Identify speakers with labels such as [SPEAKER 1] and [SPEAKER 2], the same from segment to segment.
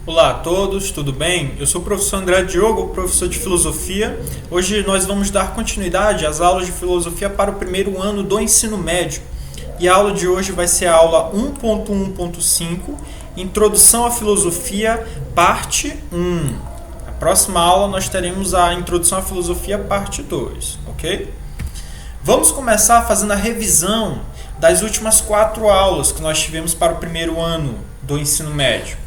[SPEAKER 1] Olá a todos, tudo bem? Eu sou o professor André Diogo, professor de filosofia. Hoje nós vamos dar continuidade às aulas de filosofia para o primeiro ano do ensino médio. E a aula de hoje vai ser a aula 1.1.5, Introdução à Filosofia, parte 1. Na próxima aula nós teremos a Introdução à Filosofia, parte 2, ok? Vamos começar fazendo a revisão das últimas 4 aulas que nós tivemos para o primeiro ano do ensino médio.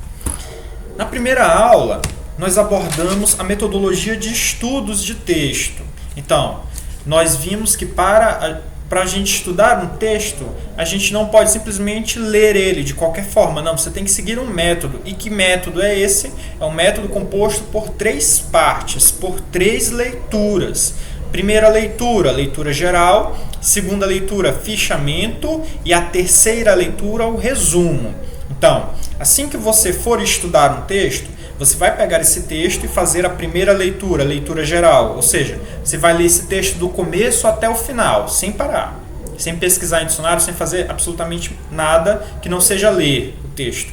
[SPEAKER 1] Na primeira aula, nós abordamos a metodologia de estudos de texto. Então, nós vimos que para a gente estudar um texto, a gente não pode simplesmente ler ele de qualquer forma. Não, você tem que seguir um método. E que método é esse? É um método composto por 3 partes, por 3 leituras. Primeira leitura, leitura geral. Segunda leitura, fichamento. E a terceira leitura, o resumo. Então, assim que você for estudar um texto, você vai pegar esse texto e fazer a primeira leitura, leitura geral. Ou seja, você vai ler esse texto do começo até o final, sem parar. Sem pesquisar em dicionário, sem fazer absolutamente nada que não seja ler o texto.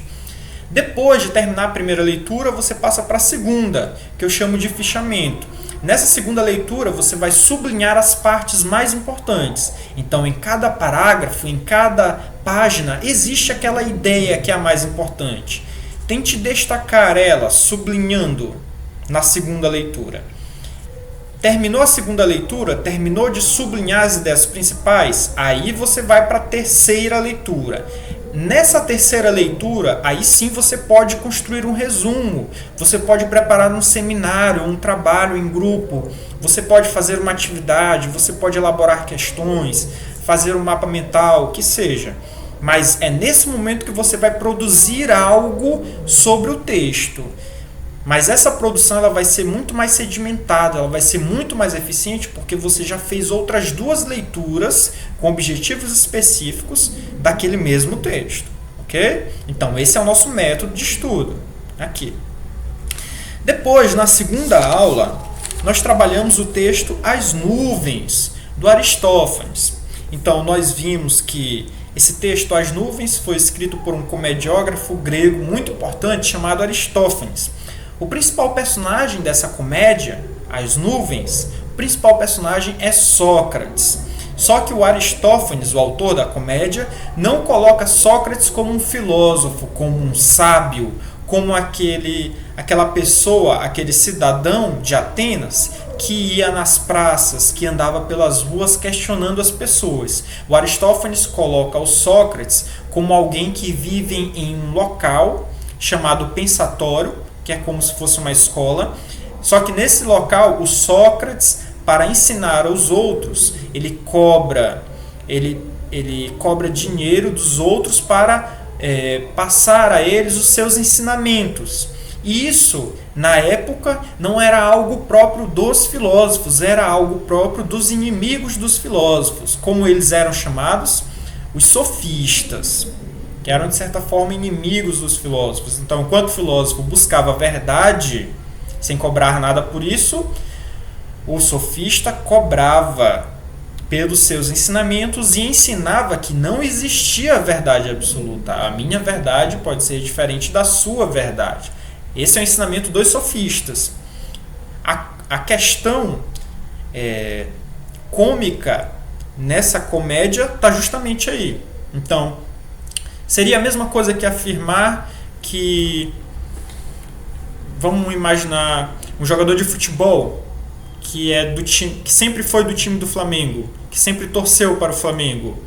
[SPEAKER 1] Depois de terminar a primeira leitura, você passa para a segunda, que eu chamo de fichamento. Nessa segunda leitura, você vai sublinhar as partes mais importantes. Então, em cada parágrafo, em cada página, existe aquela ideia que é a mais importante. Tente destacar ela, sublinhando na segunda leitura. Terminou a segunda leitura, terminou de sublinhar as ideias principais, aí você vai para a terceira leitura. Nessa terceira leitura, aí sim você pode construir um resumo, você pode preparar um seminário, um trabalho em grupo, você pode fazer uma atividade, você pode elaborar questões, fazer um mapa mental, o que seja. Mas é nesse momento que você vai produzir algo sobre o texto. Mas essa produção ela vai ser muito mais sedimentada, ela vai ser muito mais eficiente porque você já fez outras 2 leituras com objetivos específicos daquele mesmo texto, ok? Então esse é o nosso método de estudo aqui. Depois, na segunda aula, nós trabalhamos o texto As Nuvens, do Aristófanes. Então nós vimos que esse texto As Nuvens foi escrito por um comediógrafo grego muito importante chamado Aristófanes. O principal personagem dessa comédia, As Nuvens, o principal personagem é Sócrates. Só que o Aristófanes, o autor da comédia, não coloca Sócrates como um filósofo, como um sábio, como aquela pessoa, aquele cidadão de Atenas que ia nas praças, que andava pelas ruas questionando as pessoas. O Aristófanes coloca o Sócrates como alguém que vive em um local chamado pensatório, que é como se fosse uma escola. Só que nesse local, o Sócrates, para ensinar aos outros, ele cobra dinheiro dos outros para passar a eles os seus ensinamentos. E isso, na época, não era algo próprio dos filósofos, era algo próprio dos inimigos dos filósofos, como eles eram chamados, os sofistas, que eram de certa forma inimigos dos filósofos. Então, enquanto o filósofo buscava a verdade sem cobrar nada por isso, o sofista cobrava pelos seus ensinamentos e ensinava que não existia verdade absoluta. A minha verdade pode ser diferente da sua verdade. Esse é o ensinamento dos sofistas. A questão cômica nessa comédia está justamente aí. Então, seria a mesma coisa que afirmar que, vamos imaginar, um jogador de futebol que é do time, que sempre foi do time do Flamengo, que sempre torceu para o Flamengo.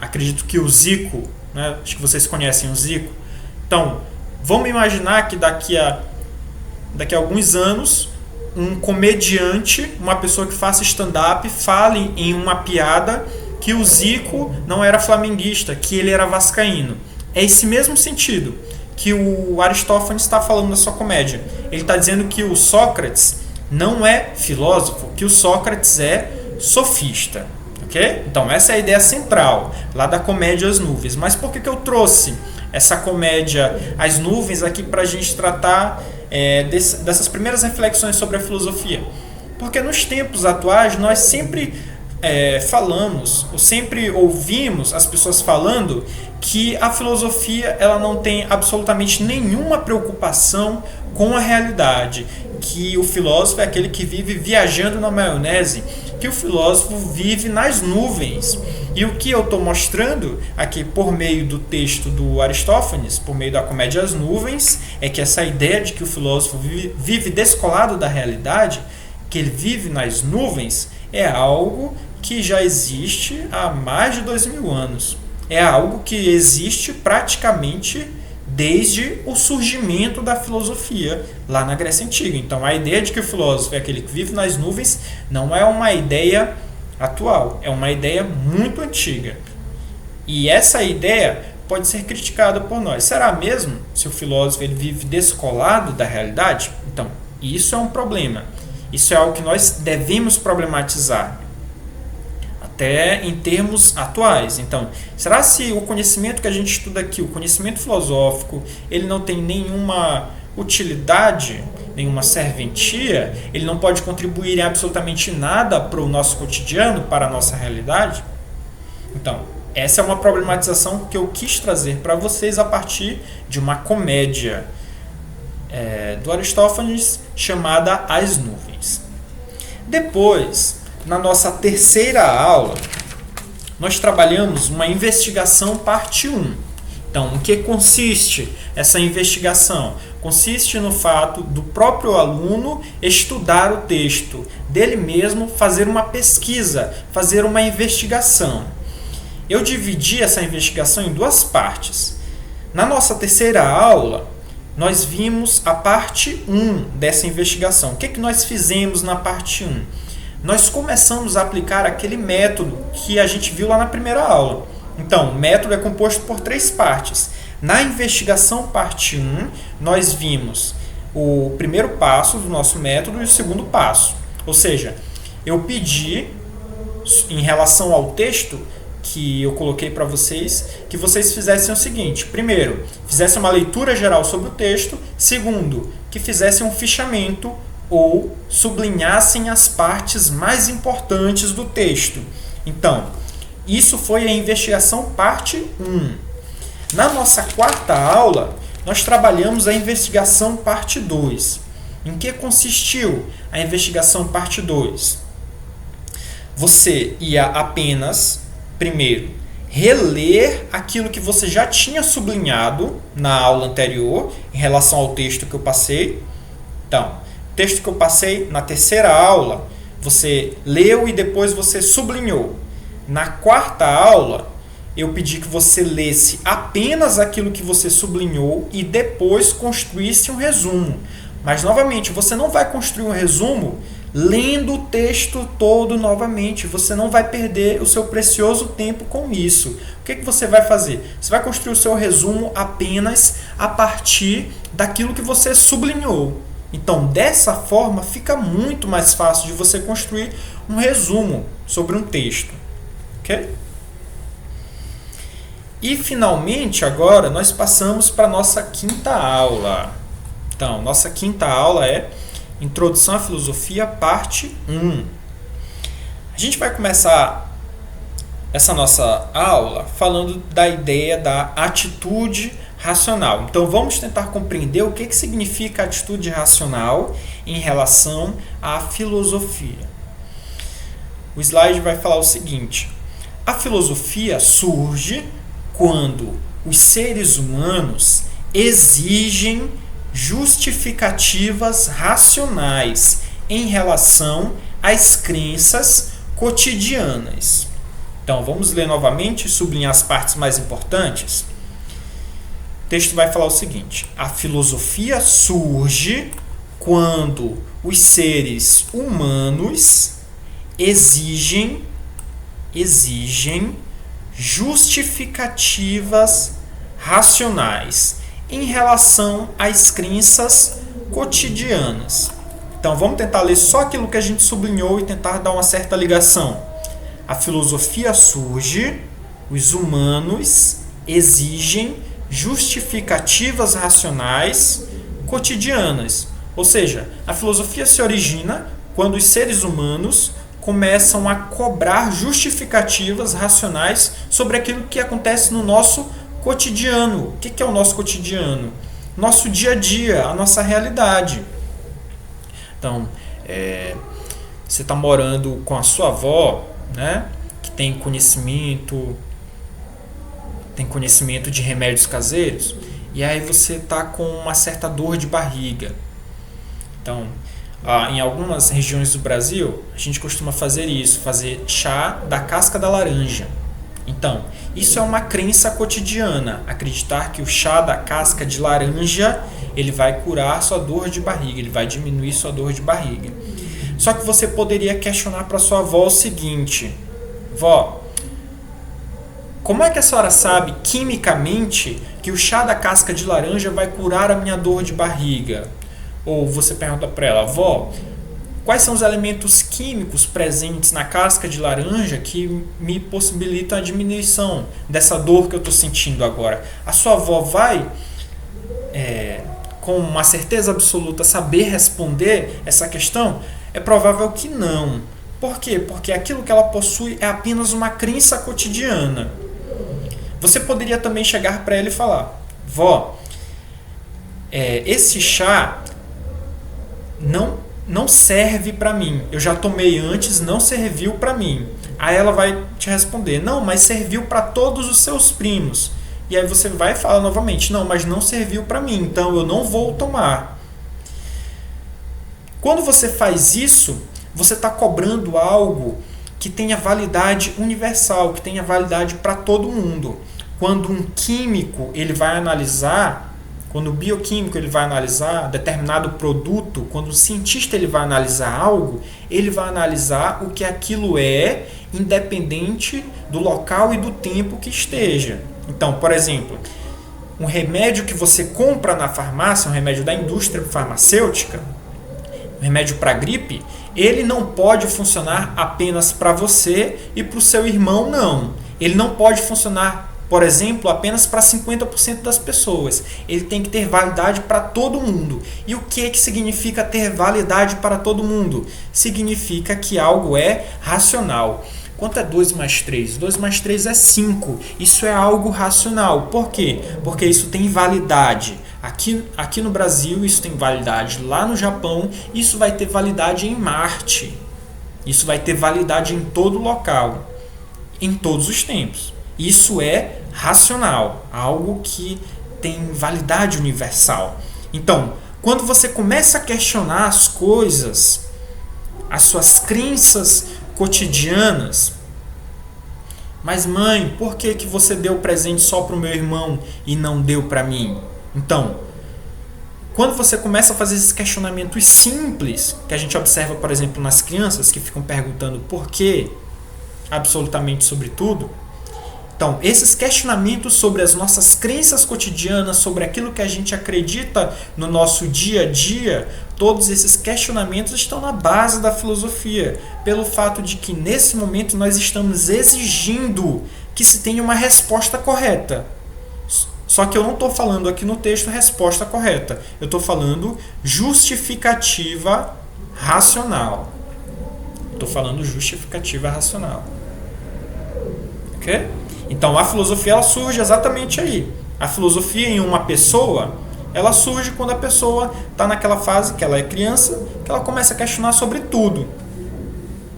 [SPEAKER 1] Acredito que o Zico, né? Acho que vocês conhecem o Zico. Então, vamos imaginar que daqui a alguns anos, um comediante, uma pessoa que faça stand-up, fale em uma piada que o Zico não era flamenguista, que ele era vascaíno. É esse mesmo sentido que o Aristófanes está falando na sua comédia. Ele está dizendo que o Sócrates não é filósofo, que o Sócrates é sofista. Okay? Então essa é a ideia central lá da comédia As Nuvens. Mas por que eu trouxe essa comédia As Nuvens aqui para a gente tratar dessas primeiras reflexões sobre a filosofia? Porque nos tempos atuais nós sempre falamos, ou sempre ouvimos as pessoas falando que a filosofia ela não tem absolutamente nenhuma preocupação com a realidade, que o filósofo é aquele que vive viajando na maionese, que o filósofo vive nas nuvens. E o que eu estou mostrando aqui por meio do texto do Aristófanes, por meio da Comédia das Nuvens, é que essa ideia de que o filósofo vive descolado da realidade, que ele vive nas nuvens, é algo que já existe há mais de 2000 anos. É algo que existe praticamente desde o surgimento da filosofia lá na Grécia Antiga. Então a ideia de que o filósofo é aquele que vive nas nuvens não é uma ideia atual, é uma ideia muito antiga. E essa ideia pode ser criticada por nós. Será mesmo se o filósofo ele vive descolado da realidade? Então, isso é um problema. Isso é algo que nós devemos problematizar, até em termos atuais. Então, será se o conhecimento que a gente estuda aqui, o conhecimento filosófico, ele não tem nenhuma utilidade, nenhuma serventia? Ele não pode contribuir em absolutamente nada para o nosso cotidiano, para a nossa realidade? Então, essa é uma problematização que eu quis trazer para vocês a partir de uma comédia do Aristófanes chamada As Nuvens. Depois, na nossa terceira aula, nós trabalhamos uma investigação parte 1. Então, o que consiste essa investigação? Consiste no fato do próprio aluno estudar o texto, dele mesmo fazer uma pesquisa, fazer uma investigação. Eu dividi essa investigação em duas partes. Na nossa terceira aula, nós vimos a parte 1 dessa investigação. O que nós fizemos na parte 1? Nós começamos a aplicar aquele método que a gente viu lá na primeira aula. Então, o método é composto por 3 partes. Na investigação parte 1, nós vimos o primeiro passo do nosso método e o segundo passo. Ou seja, eu pedi, em relação ao texto que eu coloquei para vocês, que vocês fizessem o seguinte: primeiro, fizessem uma leitura geral sobre o texto; segundo, que fizessem um fichamento ou sublinhassem as partes mais importantes do texto. Então, isso foi a investigação parte 1. Na nossa quarta aula, nós trabalhamos a investigação parte 2. Em que consistiu a investigação parte 2? Você ia apenas, primeiro, reler aquilo que você já tinha sublinhado na aula anterior em relação ao texto que eu passei. Então, o texto que eu passei na terceira aula, você leu e depois você sublinhou. Na quarta aula, eu pedi que você lesse apenas aquilo que você sublinhou e depois construísse um resumo. Mas, novamente, você não vai construir um resumo lendo o texto todo novamente. Você não vai perder o seu precioso tempo com isso. O que você vai fazer? Você vai construir o seu resumo apenas a partir daquilo que você sublinhou. Então, dessa forma, fica muito mais fácil de você construir um resumo sobre um texto. Ok? E, finalmente, agora, nós passamos para a nossa quinta aula. Então, nossa quinta aula é Introdução à Filosofia, parte 1. A gente vai começar essa nossa aula falando da ideia da atitude racional. Então, vamos tentar compreender o que significa atitude racional em relação à filosofia. O slide vai falar o seguinte: a filosofia surge quando os seres humanos exigem justificativas racionais em relação às crenças cotidianas. Então, vamos ler novamente e sublinhar as partes mais importantes. O texto vai falar o seguinte: a filosofia surge quando os seres humanos exigem justificativas racionais em relação às crenças cotidianas. Então, vamos tentar ler só aquilo que a gente sublinhou e tentar dar uma certa ligação. A filosofia surge, os humanos exigem justificativas racionais cotidianas. Ou seja, a filosofia se origina quando os seres humanos começam a cobrar justificativas racionais sobre aquilo que acontece no nosso cotidiano. O que é o nosso cotidiano? Nosso dia a dia, a nossa realidade. Então, você está morando com a sua avó, né, que tem conhecimento de remédios caseiros, e aí você está com uma certa dor de barriga. Então, em algumas regiões do Brasil, a gente costuma fazer isso, fazer chá da casca da laranja. Então, isso é uma crença cotidiana, acreditar que o chá da casca de laranja ele vai curar sua dor de barriga, ele vai diminuir sua dor de barriga. Só que você poderia questionar para sua avó o seguinte: vó, como é que a senhora sabe quimicamente que o chá da casca de laranja vai curar a minha dor de barriga? Ou você pergunta para ela: vó, quais são os elementos químicos presentes na casca de laranja que me possibilitam a diminuição dessa dor que eu estou sentindo agora? A sua avó vai, com uma certeza absoluta, saber responder essa questão? É provável que não. Por quê? Porque aquilo que ela possui é apenas uma crença cotidiana. Você poderia também chegar para ela e falar: vó, esse chá não serve para mim. Eu já tomei antes, não serviu para mim. Aí ela vai te responder: não, mas serviu para todos os seus primos. E aí você vai falar novamente: não, mas não serviu para mim, então eu não vou tomar. Quando você faz isso, você está cobrando algo que tenha validade universal, que tenha validade para todo mundo. Quando um químico ele vai analisar, quando o bioquímico ele vai analisar determinado produto, quando o cientista ele vai analisar algo, ele vai analisar o que aquilo é, independente do local e do tempo que esteja. Então, por exemplo, um remédio que você compra na farmácia, um remédio da indústria farmacêutica, um remédio para gripe, ele não pode funcionar apenas para você e para o seu irmão, não. Ele não pode funcionar, por exemplo, apenas para 50% das pessoas. Ele tem que ter validade para todo mundo. E o que significa ter validade para todo mundo? Significa que algo é racional. Quanto é 2 mais 3? 2 mais 3 é 5. Isso é algo racional. Por quê? Porque isso tem validade. Aqui no Brasil isso tem validade. Lá no Japão isso vai ter validade em Marte. Isso vai ter validade em todo local, em todos os tempos. Isso é racional, algo que tem validade universal. Então, quando você começa a questionar as coisas, as suas crenças cotidianas, mas mãe, por que você deu presente só para o meu irmão e não deu para mim? Então, quando você começa a fazer esses questionamentos simples, que a gente observa, por exemplo, nas crianças que ficam perguntando por quê, absolutamente sobre tudo. Então, esses questionamentos sobre as nossas crenças cotidianas, sobre aquilo que a gente acredita no nosso dia a dia, todos esses questionamentos estão na base da filosofia, pelo fato de que nesse momento nós estamos exigindo que se tenha uma resposta correta. Só que eu não estou falando aqui no texto resposta correta, eu estou falando justificativa racional. Estou falando justificativa racional. Ok? Então a filosofia ela surge exatamente aí. A filosofia em uma pessoa, ela surge quando a pessoa está naquela fase que ela é criança, que ela começa a questionar sobre tudo.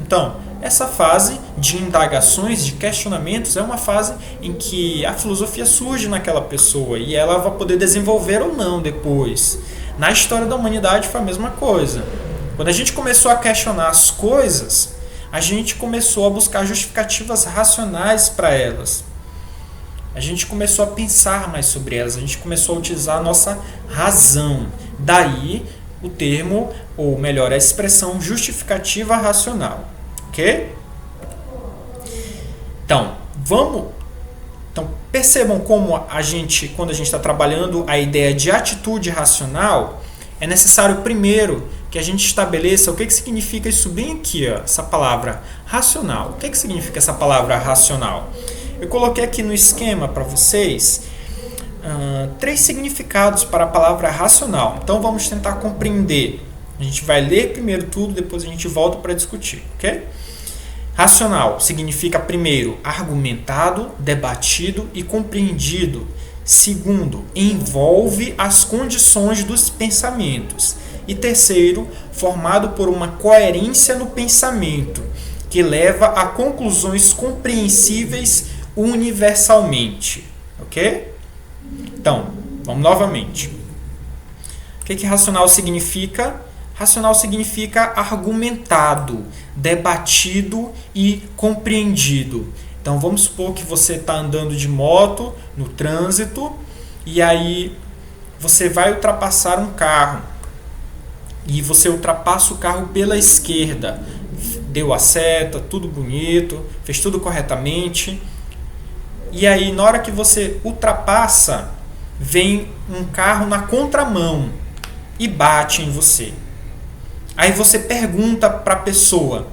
[SPEAKER 1] Então, essa fase de indagações, de questionamentos, é uma fase em que a filosofia surge naquela pessoa e ela vai poder desenvolver ou não depois. Na história da humanidade foi a mesma coisa. Quando a gente começou a questionar as coisas, a gente começou a buscar justificativas racionais para elas. A gente começou a pensar mais sobre elas, a gente começou a utilizar a nossa razão. Daí o termo, ou melhor, a expressão justificativa racional. Ok? Então, percebam como quando a gente está trabalhando a ideia de atitude racional, é necessário primeiro que a gente estabeleça o que significa isso bem aqui, ó, essa palavra racional. O que significa essa palavra racional? Eu coloquei aqui no esquema para vocês 3 significados para a palavra racional. Então vamos tentar compreender. A gente vai ler primeiro tudo, depois a gente volta para discutir, ok? Racional significa, primeiro, argumentado, debatido e compreendido. Segundo, envolve as condições dos pensamentos. E terceiro, formado por uma coerência no pensamento, que leva a conclusões compreensíveis universalmente. Ok? Então, vamos novamente. O que racional significa? Racional significa argumentado, debatido e compreendido. Então, vamos supor que você está andando de moto no trânsito e aí você vai ultrapassar um carro. E você ultrapassa o carro pela esquerda. Deu a seta, tudo bonito, fez tudo corretamente. E aí, na hora que você ultrapassa, vem um carro na contramão e bate em você. Aí você pergunta para a pessoa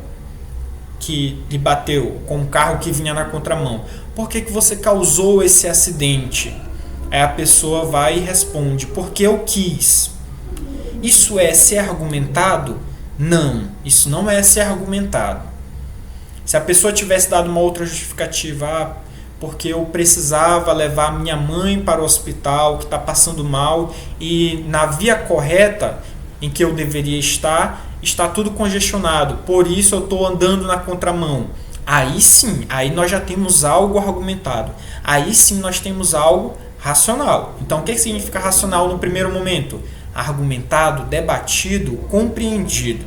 [SPEAKER 1] que lhe bateu com um carro que vinha na contramão: por que você causou esse acidente? Aí a pessoa vai e responde: porque eu quis. Isso é ser argumentado? Não, isso não é ser argumentado. Se a pessoa tivesse dado uma outra justificativa, porque eu precisava levar minha mãe para o hospital, que está passando mal, e na via correta em que eu deveria estar, está tudo congestionado, por isso eu estou andando na contramão. Aí sim, aí nós já temos algo argumentado. Aí sim nós temos algo racional. Então o que significa racional no primeiro momento? Argumentado, debatido, compreendido.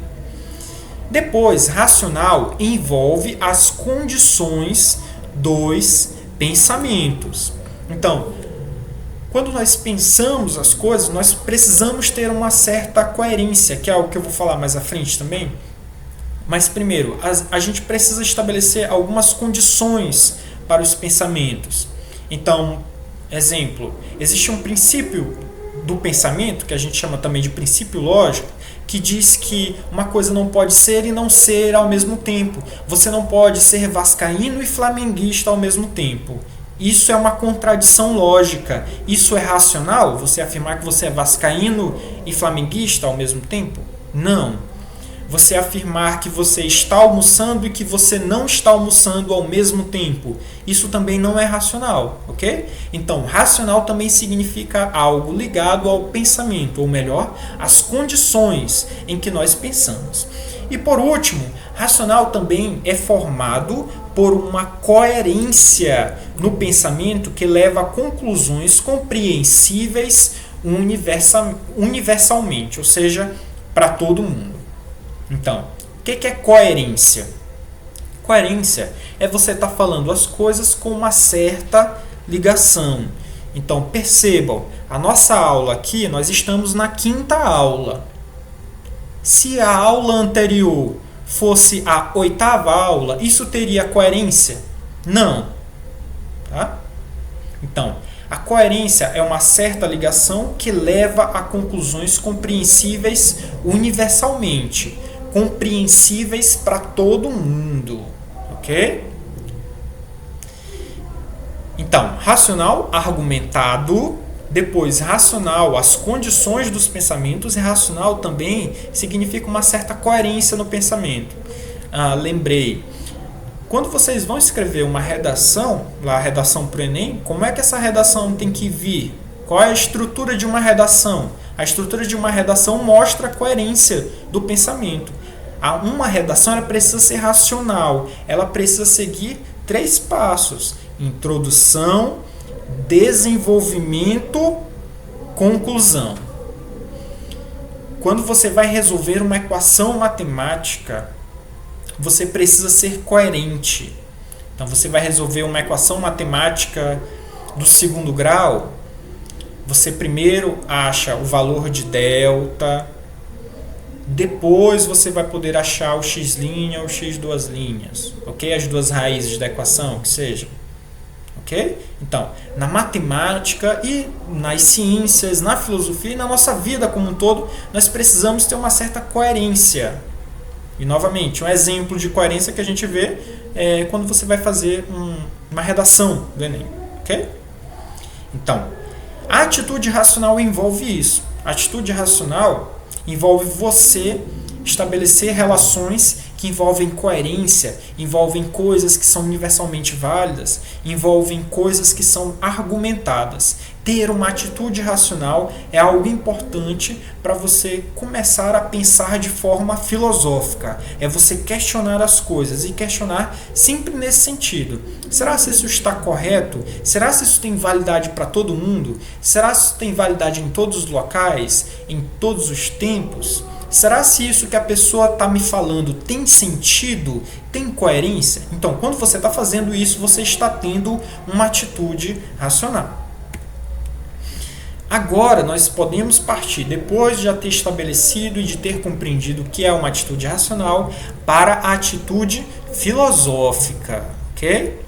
[SPEAKER 1] Depois, racional envolve as condições dos pensamentos. Então, quando nós pensamos as coisas, nós precisamos ter uma certa coerência, que é algo que eu vou falar mais à frente também. Mas primeiro, a gente precisa estabelecer algumas condições para os pensamentos. Então, exemplo, existe um princípio do pensamento, que a gente chama também de princípio lógico, que diz que uma coisa não pode ser e não ser ao mesmo tempo. Você não pode ser vascaíno e flamenguista ao mesmo tempo. Isso é uma contradição lógica. Isso é racional? Você afirmar que você é vascaíno e flamenguista ao mesmo tempo? Não. Você afirmar que você está almoçando e que você não está almoçando ao mesmo tempo. Isso também não é racional, ok? Então, racional também significa algo ligado ao pensamento, ou melhor, às condições em que nós pensamos. E por último, racional também é formado por uma coerência no pensamento que leva a conclusões compreensíveis universalmente, ou seja, para todo mundo. Então, o que é coerência? Coerência é você estar falando as coisas com uma certa ligação. Então, percebam, a nossa aula aqui, nós estamos na 5ª aula. Se a aula anterior fosse a 8ª aula, isso teria coerência? Não. Tá? Então, a coerência é uma certa ligação que leva a conclusões compreensíveis universalmente. Compreensíveis para todo mundo, ok? Então, racional, argumentado. Depois, racional, as condições dos pensamentos. E racional também significa uma certa coerência no pensamento. Lembrei, quando vocês vão escrever uma redação, lá a redação para o Enem, como é que essa redação tem que vir? Qual é a estrutura de uma redação? A estrutura de uma redação mostra a coerência do pensamento. Uma redação ela precisa ser racional, ela precisa seguir 3 passos: introdução, desenvolvimento, conclusão. Quando você vai resolver uma equação matemática, você precisa ser coerente. Então você vai resolver uma equação matemática do 2º grau, você primeiro acha o valor de delta, depois você vai poder achar o x' ou o x duas linhas, ok? As duas raízes da equação, que seja, ok? Então, na matemática e nas ciências, na filosofia e na nossa vida como um todo, nós precisamos ter uma certa coerência. E novamente, um exemplo de coerência que a gente vê é quando você vai fazer uma redação do Enem, ok? Então, a atitude racional envolve isso. A atitude racional envolve você estabelecer relações que envolvem coerência, envolvem coisas que são universalmente válidas, envolvem coisas que são argumentadas. Ter uma atitude racional é algo importante para você começar a pensar de forma filosófica. É você questionar as coisas e questionar sempre nesse sentido. Será se isso está correto? Será se isso tem validade para todo mundo? Será se isso tem validade em todos os locais? Em todos os tempos? Será se isso que a pessoa está me falando tem sentido? Tem coerência? Então, quando você está fazendo isso, você está tendo uma atitude racional. Agora, nós podemos partir, depois de já ter estabelecido e de ter compreendido o que é uma atitude racional, para a atitude filosófica, ok?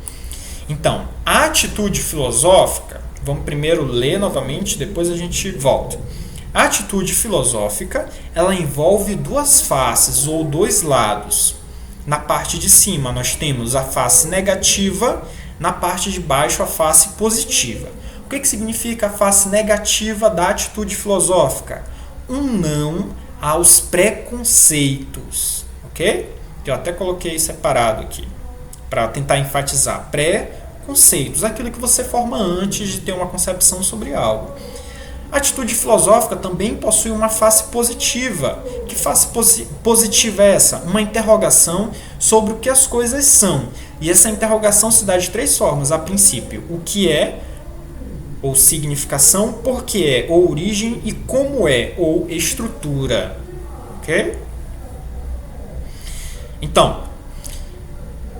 [SPEAKER 1] Então, a atitude filosófica, vamos primeiro ler novamente, depois a gente volta. A atitude filosófica, ela envolve duas faces ou dois lados. Na parte de cima, nós temos a face negativa, na parte de baixo, a face positiva. O que significa a face negativa da atitude filosófica? Um não aos preconceitos, ok? Eu até coloquei separado aqui, para tentar enfatizar. Preconceitos, aquilo que você forma antes de ter uma concepção sobre algo. A atitude filosófica também possui uma face positiva. Que face positiva é essa? Uma interrogação sobre o que as coisas são. E essa interrogação se dá de três formas. A princípio, o que é, ou significação, por que é, ou origem, e como é, ou estrutura. Ok? Então,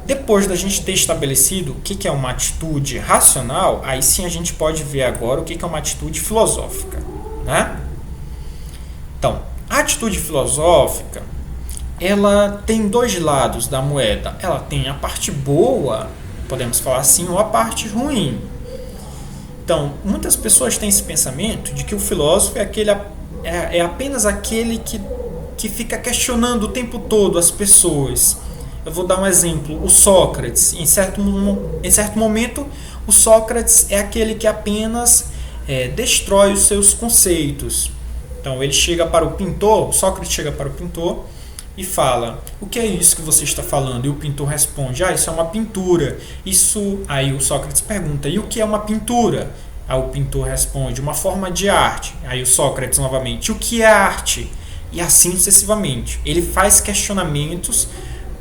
[SPEAKER 1] depois da gente ter estabelecido o que é uma atitude racional, aí sim a gente pode ver agora o que é uma atitude filosófica, né? Então, a atitude filosófica, ela tem dois lados da moeda. Ela tem a parte boa, podemos falar assim, ou a parte ruim. Então, muitas pessoas têm esse pensamento de que o filósofo é apenas aquele que fica questionando o tempo todo as pessoas. Eu vou dar um exemplo, o Sócrates. Em certo momento, o Sócrates é aquele que apenas destrói os seus conceitos. Então, ele chega para o pintor, Sócrates chega para o pintor e fala: o que é isso que você está falando? E o pintor responde: isso é uma pintura. Aí o Sócrates pergunta: e o que é uma pintura? Aí o pintor responde: uma forma de arte. Aí o Sócrates novamente: o que é arte? E assim sucessivamente. Ele faz questionamentos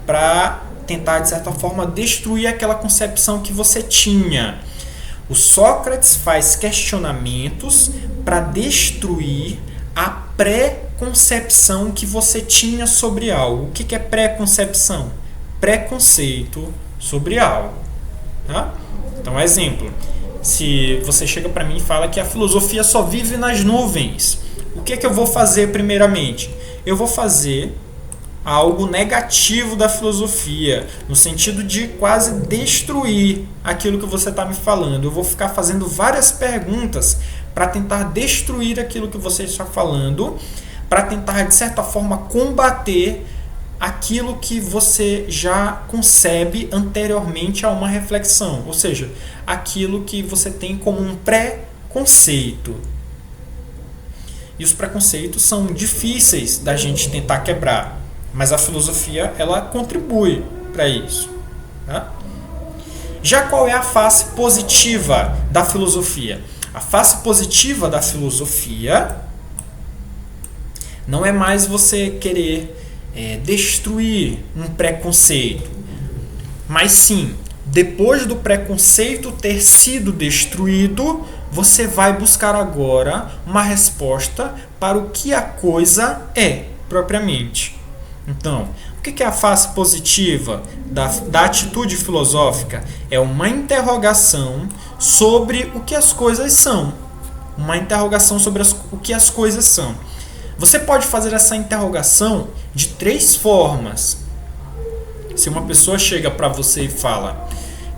[SPEAKER 1] para tentar, de certa forma, destruir aquela concepção que você tinha. O Sócrates faz questionamentos para destruir a pré-concepção que você tinha sobre algo. O que é pré-concepção? Preconceito sobre algo. Tá? Então, exemplo. Se você chega para mim e fala que a filosofia só vive nas nuvens, o que eu vou fazer primeiramente? Eu vou fazer algo negativo da filosofia, no sentido de quase destruir aquilo que você está me falando. Eu vou ficar fazendo várias perguntas para tentar destruir aquilo que você está falando, para tentar, de certa forma, combater aquilo que você já concebe anteriormente a uma reflexão, ou seja, aquilo que você tem como um pré-conceito. E os preconceitos são difíceis da gente tentar quebrar, mas a filosofia, ela contribui para isso. Tá? Já qual é a face positiva da filosofia? A face positiva da filosofia não é mais você querer destruir um preconceito, mas sim, depois do preconceito ter sido destruído, você vai buscar agora uma resposta para o que a coisa é, propriamente. Então, o que é a face positiva da atitude filosófica? É uma interrogação sobre o que as coisas são. Uma interrogação sobre o que as coisas são. Você pode fazer essa interrogação de três formas. Se uma pessoa chega para você e fala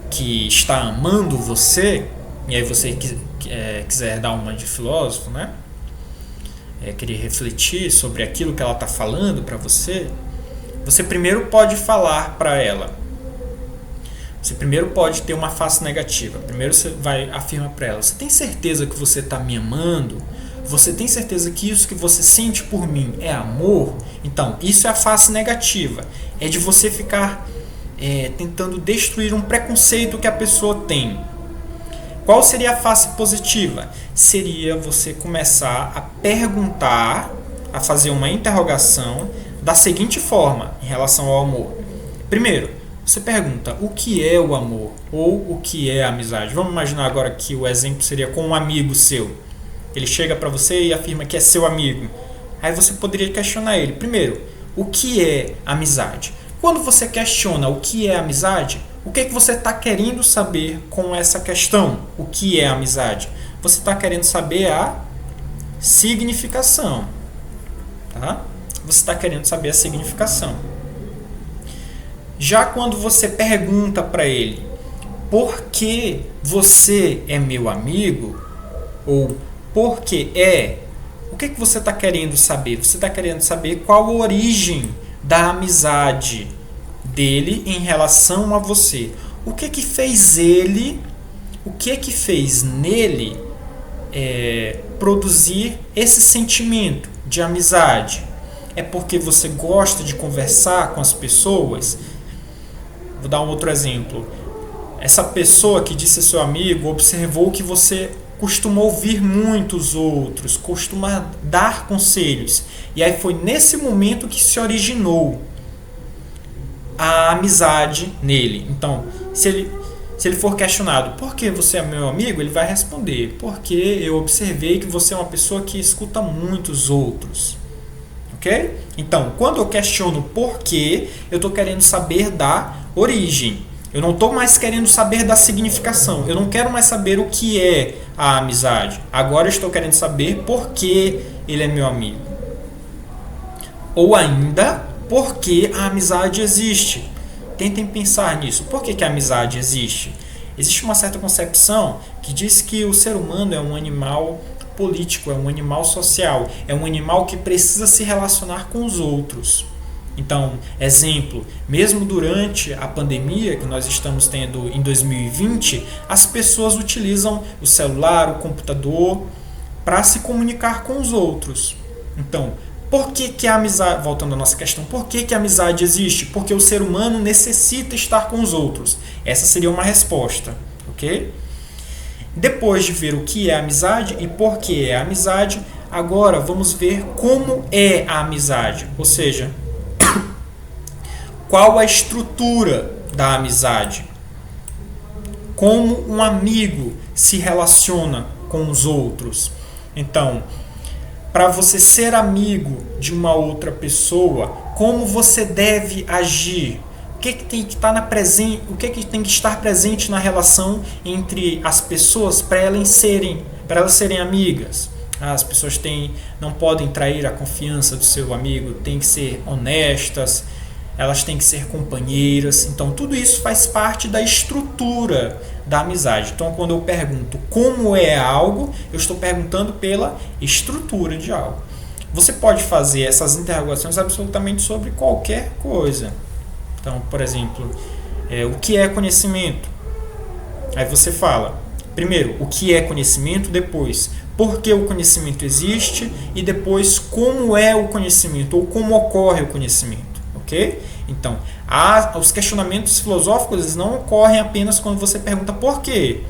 [SPEAKER 1] que está amando você, e aí você quiser dar uma de filósofo, né? Querer refletir sobre aquilo que ela está falando para você, você primeiro pode falar para ela. Você primeiro pode ter uma face negativa. Primeiro você vai afirmar para ela: você tem certeza que você está me amando? Você tem certeza que isso que você sente por mim é amor? Então, isso é a face negativa. É de você ficar tentando destruir um preconceito que a pessoa tem. Qual seria a face positiva? Seria você começar a perguntar, a fazer uma interrogação da seguinte forma em relação ao amor. Primeiro, você pergunta o que é o amor ou o que é a amizade. Vamos imaginar agora que o exemplo seria com um amigo seu. Ele chega para você e afirma que é seu amigo. Aí você poderia questionar ele. Primeiro, o que é amizade? Quando você questiona o que é amizade, o que você está querendo saber com essa questão? O que é amizade? Você está querendo saber a significação. Tá? Você está querendo saber a significação. Já quando você pergunta para ele por que você é meu amigo, ou por que é, o que você está querendo saber? Você está querendo saber qual a origem da amizade dele em relação a você. O que fez ele, o que fez nele produzir esse sentimento de amizade? É porque você gosta de conversar com as pessoas? Vou dar um outro exemplo. Essa pessoa que disse seu amigo observou que você costuma ouvir muitos outros, costuma dar conselhos. E aí foi nesse momento que se originou a amizade nele. Então, se ele for questionado por que você é meu amigo, ele vai responder: porque eu observei que você é uma pessoa que escuta muitos outros. Ok? Então, quando eu questiono por quê, eu estou querendo saber da origem. Eu não estou mais querendo saber da significação. Eu não quero mais saber o que é a amizade. Agora eu estou querendo saber por que ele é meu amigo. Ou ainda, por que a amizade existe. Tentem pensar nisso. Por que a amizade existe? Existe uma certa concepção que diz que o ser humano é um animal político, é um animal social, é um animal que precisa se relacionar com os outros. Então, exemplo, mesmo durante a pandemia que nós estamos tendo em 2020, as pessoas utilizam o celular, o computador para se comunicar com os outros. Então, por que a amizade, voltando à nossa questão, por que a amizade existe? Porque o ser humano necessita estar com os outros. Essa seria uma resposta, ok? Depois de ver o que é a amizade e por que é a amizade, agora vamos ver como é a amizade, ou seja, qual a estrutura da amizade, como um amigo se relaciona com os outros. Então, para você ser amigo de uma outra pessoa, como você deve agir? O que tem que estar presente na relação entre as pessoas para elas serem amigas? As pessoas não podem trair a confiança do seu amigo, têm que ser honestas, elas têm que ser companheiras. Então, tudo isso faz parte da estrutura da amizade. Então, quando eu pergunto como é algo, eu estou perguntando pela estrutura de algo. Você pode fazer essas interrogações absolutamente sobre qualquer coisa. Então, por exemplo, o que é conhecimento? Aí você fala, primeiro, o que é conhecimento, depois, por que o conhecimento existe e depois, como é o conhecimento ou como ocorre o conhecimento, ok? Então, os questionamentos filosóficos eles não ocorrem apenas quando você pergunta por quê.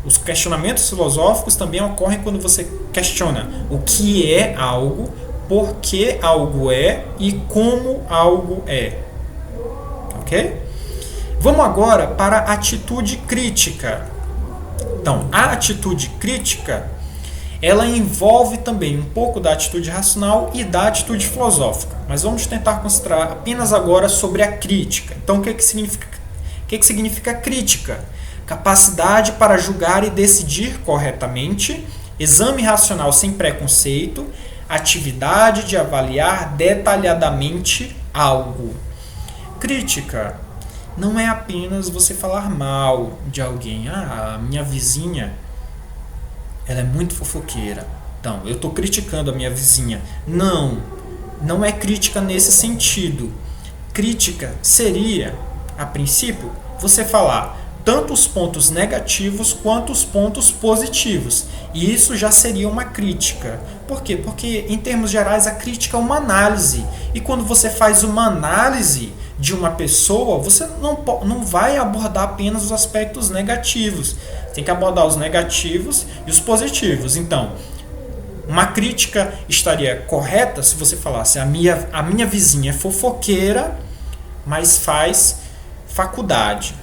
[SPEAKER 1] Os questionamentos filosóficos também ocorrem quando você questiona o que é algo, por que algo é e como algo é. Ok? Vamos agora para a atitude crítica. Então, a atitude crítica, ela envolve também um pouco da atitude racional e da atitude filosófica. Mas vamos tentar considerar apenas agora sobre a crítica. Então, o que significa crítica? Capacidade para julgar e decidir corretamente, exame racional sem preconceito, atividade de avaliar detalhadamente algo. Crítica não é apenas você falar mal de alguém. A minha vizinha, ela é muito fofoqueira. Então, eu estou criticando a minha vizinha. Não é crítica nesse sentido. Crítica seria, a princípio, você falar tanto os pontos negativos quanto os pontos positivos. E isso já seria uma crítica. Por quê? Porque, em termos gerais, a crítica é uma análise. E quando você faz uma análise de uma pessoa, você não vai abordar apenas os aspectos negativos. Tem que abordar os negativos e os positivos. Então, uma crítica estaria correta se você falasse: a minha vizinha é fofoqueira, mas faz faculdade.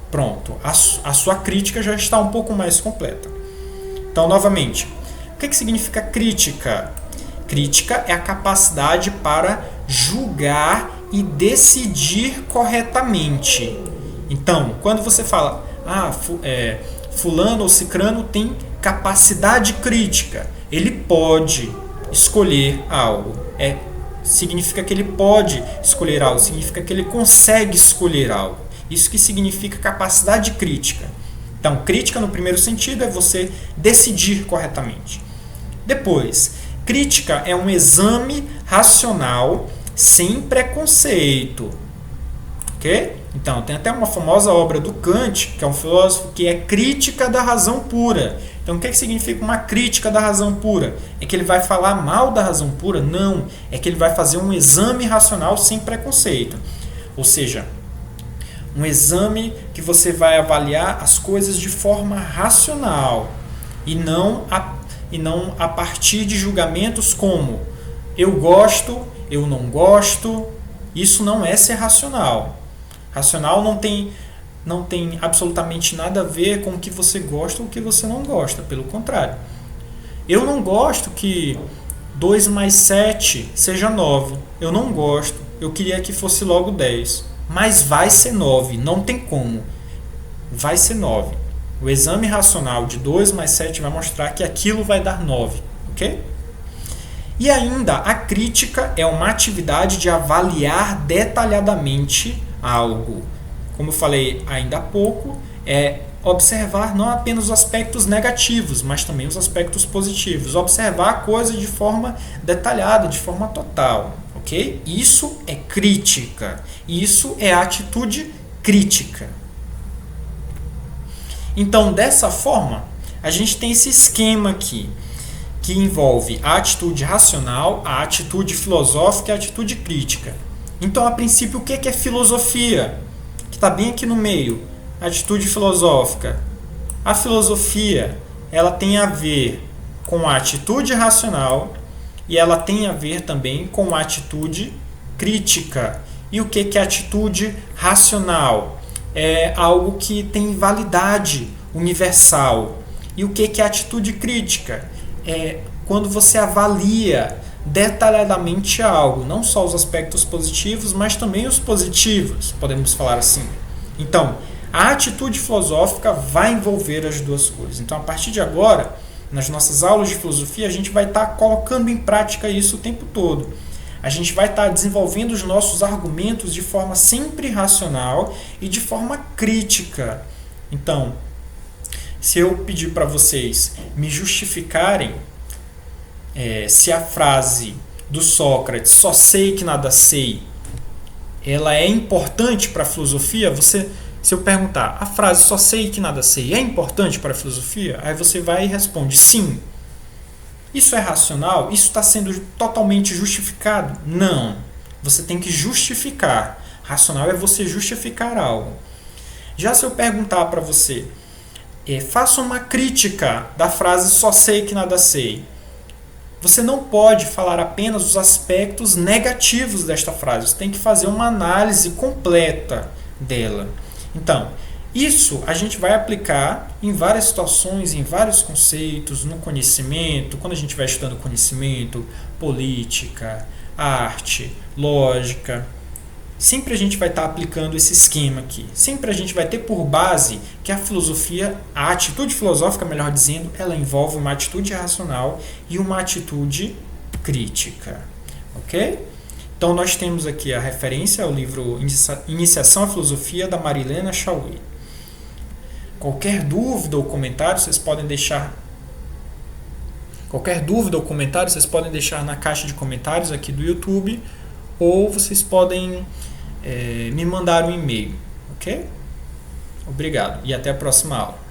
[SPEAKER 1] Pronto, a sua crítica já está um pouco mais completa. Então, novamente, o que significa crítica? Crítica é a capacidade para julgar e decidir corretamente. Então, quando você fala, fulano ou cicrano tem capacidade crítica, ele pode escolher algo. Significa que ele pode escolher algo, significa que ele consegue escolher algo. Isso que significa capacidade crítica. Então, crítica no primeiro sentido é você decidir corretamente. Depois, crítica é um exame racional sem preconceito. Ok? Então, tem até uma famosa obra do Kant, que é um filósofo, que é Crítica da Razão Pura. Então, o que significa uma crítica da razão pura? É que ele vai falar mal da razão pura? Não. É que ele vai fazer um exame racional sem preconceito. Ou seja, um exame que você vai avaliar as coisas de forma racional e não a partir de julgamentos como eu gosto, eu não gosto. Isso não é ser racional. Racional não tem absolutamente nada a ver com o que você gosta ou o que você não gosta. Pelo contrário. Eu não gosto que 2 mais 7 seja 9. Eu não gosto. Eu queria que fosse logo 10. Mas vai ser 9. Não tem como. Vai ser 9. O exame racional de 2 mais 7 vai mostrar que aquilo vai dar 9. Ok? E ainda, a crítica é uma atividade de avaliar detalhadamente algo. Como eu falei ainda há pouco, é observar não apenas os aspectos negativos, mas também os aspectos positivos. Observar a coisa de forma detalhada, de forma total. Ok? Isso é crítica. Isso é atitude crítica. Então, dessa forma, a gente tem esse esquema aqui, que envolve a atitude racional, a atitude filosófica e a atitude crítica. Então, a princípio, o que é filosofia? Que está bem aqui no meio. Atitude filosófica. A filosofia, ela tem a ver com a atitude racional e ela tem a ver também com a atitude crítica. E o que é atitude racional? É algo que tem validade universal. E o que é atitude crítica? É quando você avalia detalhadamente algo, não só os aspectos positivos, mas também os positivos, podemos falar assim. Então, a atitude filosófica vai envolver as duas coisas. Então, a partir de agora, nas nossas aulas de filosofia, a gente vai estar colocando em prática isso o tempo todo. A gente vai estar desenvolvendo os nossos argumentos de forma sempre racional e de forma crítica. Então, se eu pedir para vocês me justificarem se a frase do Sócrates, só sei que nada sei, ela é importante para a filosofia, se eu perguntar, a frase só sei que nada sei é importante para a filosofia? Aí você vai e responde sim. Isso é racional? Isso está sendo totalmente justificado? Não. Você tem que justificar. Racional é você justificar algo. Já se eu perguntar para você, faça uma crítica da frase só sei que nada sei. Você não pode falar apenas os aspectos negativos desta frase. Você tem que fazer uma análise completa dela. Então, isso a gente vai aplicar em várias situações, em vários conceitos, no conhecimento, quando a gente vai estudando conhecimento, política, arte, lógica. Sempre a gente vai estar aplicando esse esquema aqui. Sempre a gente vai ter por base que a filosofia, a atitude filosófica, melhor dizendo, ela envolve uma atitude racional e uma atitude crítica. Ok? Então nós temos aqui a referência ao livro Iniciação à Filosofia, da Marilena Chauí. Qualquer dúvida ou comentário vocês podem deixar na caixa de comentários aqui do YouTube, ou vocês podem me mandar um e-mail, ok? Obrigado e até a próxima aula.